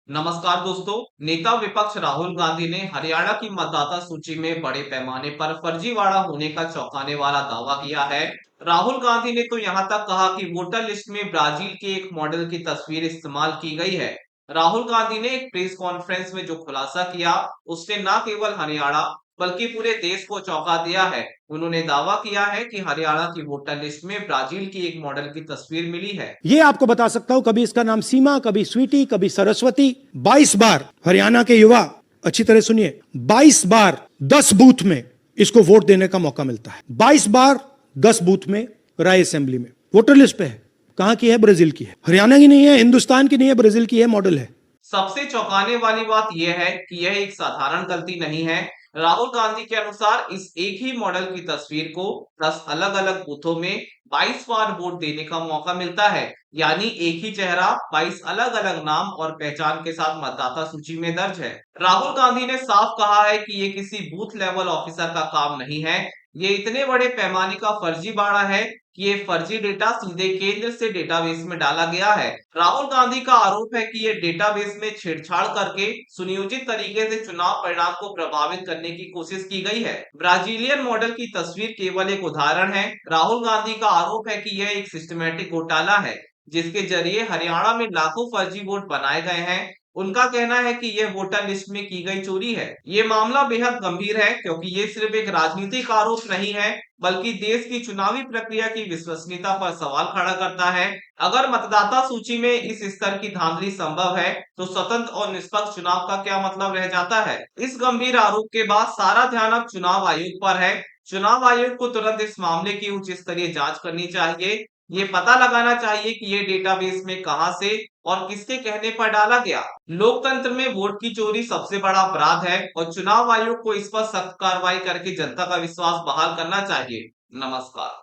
नमस्कार दोस्तों। नेता विपक्ष राहुल गांधी ने हरियाणा की मतदाता सूची में बड़े पैमाने पर फर्जीवाड़ा होने का चौंकाने वाला दावा किया है। राहुल गांधी ने तो यहां तक कहा कि वोटर लिस्ट में ब्राजील के एक मॉडल की तस्वीर इस्तेमाल की गई है। राहुल गांधी ने एक प्रेस कॉन्फ्रेंस में जो खुलासा किया, उसने न केवल हरियाणा बल्कि पूरे देश को चौंका दिया है। उन्होंने दावा किया है कि हरियाणा की वोटर लिस्ट में ब्राजील की एक मॉडल की तस्वीर मिली है। ये आपको बता सकता हूं, कभी इसका नाम सीमा, कभी स्वीटी, कभी सरस्वती। 22 बार हरियाणा के युवा, अच्छी तरह सुनिए, 22 बार 10 बूथ में इसको वोट देने का मौका मिलता है। 22 बार 10 बूथ में राय असेंबली में वोटर लिस्ट पे है। कहां की है? ब्राजील की है। हरियाणा की नहीं है, हिंदुस्तान की नहीं है, ब्राजील की है, मॉडल है। सबसे चौंकाने वाली बात यह है कि यह एक साधारण गलती नहीं है। राहुल गांधी के अनुसार इस एक ही मॉडल की तस्वीर को 10 अलग-अलग बूथों में 22 बार वोट देने का मौका मिलता है। यानी एक ही चेहरा 22 अलग-अलग नाम और पहचान के साथ मतदाता सूची में दर्ज है। राहुल गांधी ने साफ कहा है कि ये किसी बूथ लेवल ऑफिसर का काम नहीं है। ये इतने बड़े पैमाने का फर्जीवाड़ा है कि ये फर्जी डेटा सीधे केंद्र से डेटाबेस में डाला गया है। राहुल गांधी का आरोप है कि ये डेटाबेस में छेड़छाड़ करके सुनियोजित तरीके से चुनाव परिणाम को प्रभावित करने की कोशिश की गई है। ब्राजीलियन मॉडल की तस्वीर केवल एक उदाहरण है। राहुल गांधी का आरोप है कि यह एक सिस्टमैटिक घोटाला है, जिसके जरिए हरियाणा में लाखों फर्जी वोट बनाए गए हैं। उनका कहना है कि यह वोटर लिस्ट में की गई चोरी है। ये मामला बेहद गंभीर है, क्योंकि ये सिर्फ एक राजनीतिक आरोप नहीं है, बल्कि देश की चुनावी प्रक्रिया की विश्वसनीयता पर सवाल खड़ा करता है। अगर मतदाता सूची में इस स्तर की धांधली संभव है, तो स्वतंत्र और निष्पक्ष चुनाव का क्या मतलब रह जाता है? इस गंभीर आरोप के बाद सारा ध्यान अब चुनाव आयोग पर है। चुनाव आयोग को तुरंत इस मामले की उच्च स्तरीय जांच करनी चाहिए। ये पता लगाना चाहिए कि ये डेटाबेस में कहां से और किसके कहने पर डाला गया। लोकतंत्र में वोट की चोरी सबसे बड़ा अपराध है और चुनाव आयोग को इस पर सख्त कार्रवाई करके जनता का विश्वास बहाल करना चाहिए। नमस्कार।